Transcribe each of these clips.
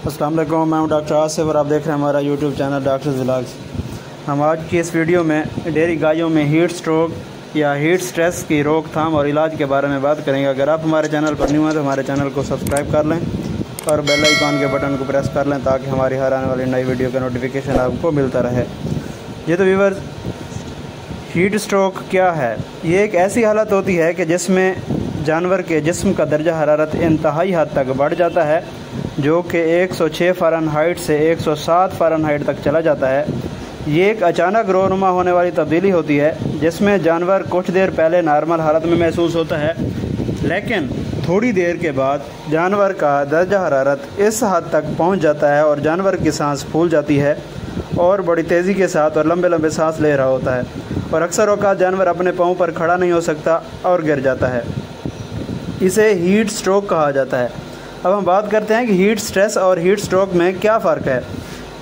अस्सलाम वालेकुम, मैं हूं डॉक्टर आसिफ और आप देख रहे हैं हमारा यूट्यूब चैनल डॉक्टर्स व्लॉग्स। हम आज की इस वीडियो में डेयरी गायों में हीट स्ट्रोक या हीट स्ट्रेस की रोकथाम और इलाज के बारे में बात करेंगे। अगर आप हमारे चैनल पर न्यू हैं तो हमारे चैनल को सब्सक्राइब कर लें और बेल आइकॉन के बटन को प्रेस कर लें ताकि हमारी हर आने वाली नई वीडियो का नोटिफिकेशन आपको मिलता रहे। ये तो व्यूअर्स, हीट स्ट्रोक क्या है? ये एक ऐसी हालत होती है कि जिसमें जानवर के जिस्म का दर्जा हरारत इंतहाई हद तक बढ़ जाता है, जो कि 106 फ़ारेनहाइट से 107 फ़ारेनहाइट तक चला जाता है। ये एक अचानक रोनुमा होने वाली तब्दीली होती है जिसमें जानवर कुछ देर पहले नॉर्मल हालत में महसूस होता है, लेकिन थोड़ी देर के बाद जानवर का दर्जा हरारत इस हद तक पहुंच जाता है और जानवर की सांस फूल जाती है और बड़ी तेज़ी के साथ और लंबे लंबे सांस ले रहा होता है और अक्सर औक़ात जानवर अपने पाँव पर खड़ा नहीं हो सकता और गिर जाता है। इसे हीट स्ट्रोक कहा जाता है। अब हम बात करते हैं कि हीट स्ट्रेस और हीट स्ट्रोक में क्या फ़र्क है।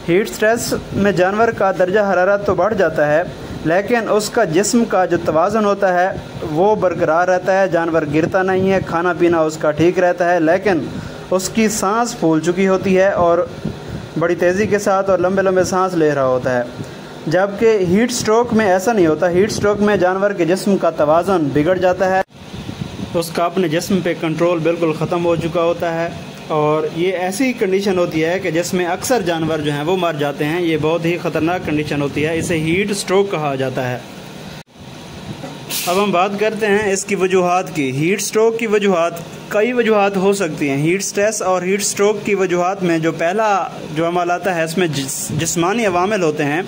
हीट स्ट्रेस में जानवर का दर्जा हरारत तो बढ़ जाता है, लेकिन उसका जिस्म का जो तवाज़ुन होता है वो बरकरार रहता है। जानवर गिरता नहीं है, खाना पीना उसका ठीक रहता है, लेकिन उसकी सांस फूल चुकी होती है और बड़ी तेज़ी के साथ और लंबे लंबे सांस ले रहा होता है। जबकि हीट स्ट्रोक में ऐसा नहीं होता। हीट स्ट्रोक में जानवर के जिस्म का तवाज़ुन बिगड़ जाता है, उसका अपने जिस्म पे कंट्रोल बिल्कुल ख़त्म हो चुका होता है और ये ऐसी कंडीशन होती है कि जिसमें अक्सर जानवर जो हैं वो मर जाते हैं। ये बहुत ही ख़तरनाक कंडीशन होती है, इसे हीट स्ट्रोक कहा जाता है। अब हम बात करते हैं इसकी वजूहात की। हीट स्ट्रोक की वजूहात कई वजूहात हो सकती हैं। हीट स्ट्रेस और हीट स्ट्रोक की वजूहात में जो पहला जो अमल आता है इसमें जिस्मानी अवामिल होते हैं,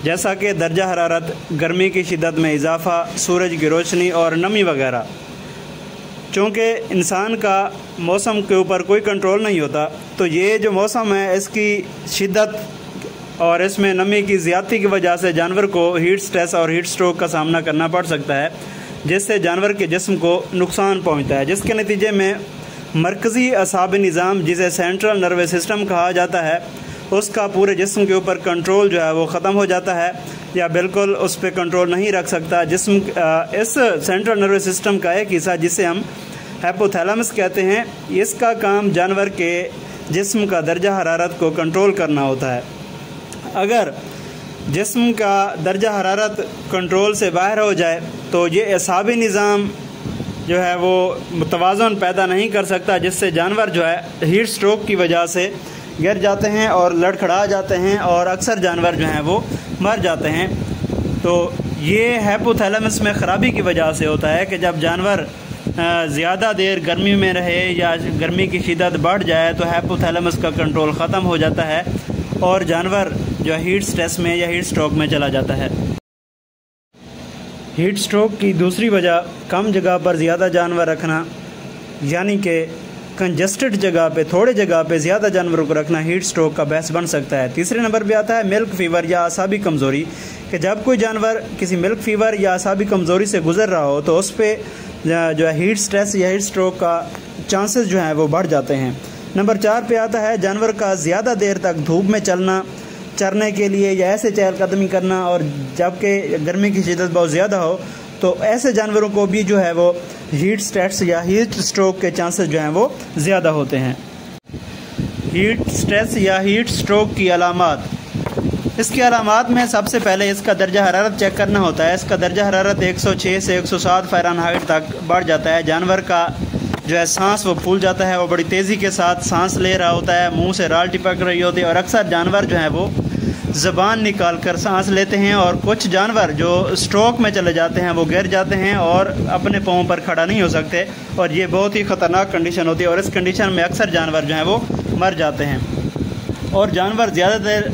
जैसा कि दर्जा हरारत, गर्मी की शिद्दत में इजाफ़ा, सूरज की रोशनी और नमी वगैरह। चूँकि इंसान का मौसम के ऊपर कोई कंट्रोल नहीं होता, तो ये जो मौसम है इसकी शिद्दत और इसमें नमी की ज़्यादती की वजह से जानवर को हीट स्ट्रेस और हीट स्ट्रोक का सामना करना पड़ सकता है, जिससे जानवर के जिस्म को नुकसान पहुंचता है, जिसके नतीजे में मरकज़ी असाबी निज़ाम, जिसे सेंट्रल नर्वस सिस्टम कहा जाता है, उसका पूरे जिस्म के ऊपर कंट्रोल जो है वो ख़त्म हो जाता है या बिल्कुल उस पर कंट्रोल नहीं रख सकता। जिस्म इस सेंट्रल नर्वस सिस्टम का एक हिस्सा, जिसे हम हाइपोथैलेमस कहते हैं, इसका काम जानवर के जिस्म का दर्जा हरारत को कंट्रोल करना होता है। अगर जिस्म का दर्जा हरारत कंट्रोल से बाहर हो जाए तो ये असाबी निज़ाम जो है वो तवाज़ुन पैदा नहीं कर सकता, जिससे जानवर जो है हीट स्ट्रोक की वजह से गिर जाते हैं और लड़खड़ा जाते हैं और अक्सर जानवर जो हैं वो मर जाते हैं। तो ये हाइपोथैलेमस में ख़राबी की वजह से होता है कि जब जानवर ज़्यादा देर गर्मी में रहे या गर्मी की शिद्दत बढ़ जाए तो हाइपोथैलेमस का कंट्रोल ख़त्म हो जाता है और जानवर जो हीट स्ट्रेस में या हीट स्ट्रोक में चला जाता है। हीट स्ट्रोक की दूसरी वजह कम जगह पर ज़्यादा जानवर रखना, यानी कि कंजस्टेड जगह पे, थोड़े जगह पे ज़्यादा जानवरों को रखना हीट स्ट्रोक का बहस बन सकता है। तीसरे नंबर पे आता है मिल्क फीवर या असाबी कमज़ोरी, कि जब कोई जानवर किसी मिल्क फीवर या असाबी कमज़ोरी से गुजर रहा हो तो उस पर जो है हीट स्ट्रेस या हीट स्ट्रोक का चांसेस जो हैं वो बढ़ जाते हैं। नंबर 4 पे आता है जानवर का ज़्यादा देर तक धूप में चलना, चरने के लिए या ऐसे चहलकदमी करना, और जबकि गर्मी की शिद्दत बहुत ज़्यादा हो तो ऐसे जानवरों को भी जो है वो हीट स्ट्रेस या हीट स्ट्रोक के चांसेस जो हैं वो ज़्यादा होते हैं। हीट स्ट्रेस या हीट स्ट्रोक की अलामात। इसकी अलामात में सबसे पहले इसका दर्जा हरारत चेक करना होता है। इसका दर्जा हरारत 106 से 107 फ़ारेनहाइट तक बढ़ जाता है। जानवर का जो है सांस वो फूल जाता है, वो बड़ी तेज़ी के साथ सांस ले रहा होता है, मुंह से राल टिपक रही होती है और अक्सर जानवर जो है वो ज़बान निकाल कर सांस लेते हैं और कुछ जानवर जो स्ट्रोक में चले जाते हैं वो गिर जाते हैं और अपने पाँव पर खड़ा नहीं हो सकते और ये बहुत ही ख़तरनाक कंडीशन होती है और इस कंडीशन में अक्सर जानवर जो हैं वो मर जाते हैं। और जानवर ज़्यादा देर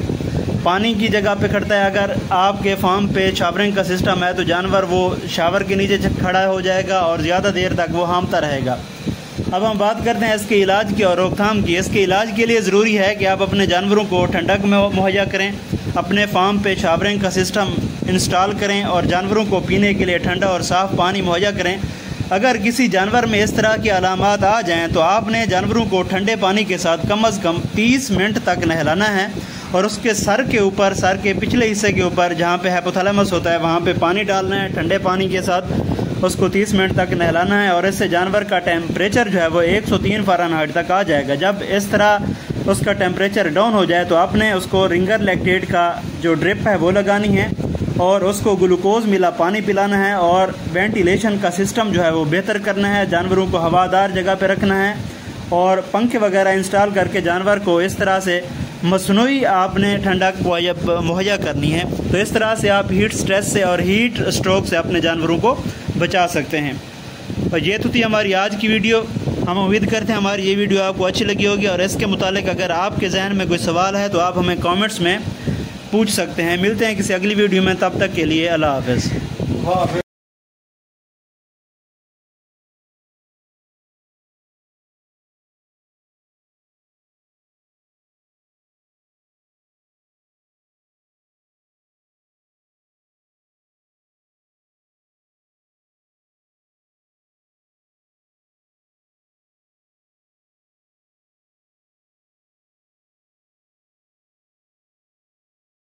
पानी की जगह पे खड़ता है। अगर आपके फार्म पे शावरिंग का सिस्टम है तो जानवर वो शावर के नीचे खड़ा हो जाएगा और ज़्यादा देर तक वो हांफता रहेगा। अब हम बात करते हैं इसके इलाज की और रोकथाम की। इसके इलाज के लिए ज़रूरी है कि आप अपने जानवरों को ठंडक में मुहैया करें, अपने फार्म पे शावरिंग का सिस्टम इंस्टॉल करें और जानवरों को पीने के लिए ठंडा और साफ़ पानी मुहैया करें। अगर किसी जानवर में इस तरह की अलामात आ जाएं तो आपने जानवरों को ठंडे पानी के साथ कम से कम 30 मिनट तक नहलाना है और उसके सर के ऊपर, सर के पिछले हिस्से के ऊपर जहाँ पे हाइपोथैलेमस होता है वहाँ पे पानी डालना है ठंडे पानी के साथ, उसको 30 मिनट तक नहलाना है और इससे जानवर का टेम्परेचर जो है वो 103 फ़ारेनहाइट तक आ जाएगा। जब इस तरह उसका टेम्परेचर डाउन हो जाए तो आपने उसको रिंगर लैक्टेट का जो ड्रिप है वो लगानी है और उसको ग्लूकोज मिला पानी पिलाना है और वेंटिलेशन का सिस्टम जो है वो बेहतर करना है। जानवरों को हवादार जगह पे रखना है और पंखे वगैरह इंस्टॉल करके जानवर को इस तरह से मसनूई आपने ठंडक मुहैया करनी है। तो इस तरह से आप हीट स्ट्रेस से और हीट स्ट्रोक से अपने जानवरों को बचा सकते हैं। और ये तो थी हमारी आज की वीडियो। हम उम्मीद करते हैं हमारी ये वीडियो आपको अच्छी लगी होगी और इसके मुतालिक अगर आपके जहन में कोई सवाल है तो आप हमें कमेंट्स में पूछ सकते हैं। मिलते हैं किसी अगली वीडियो में, तब तक के लिए अल्लाह हाफ़िज़।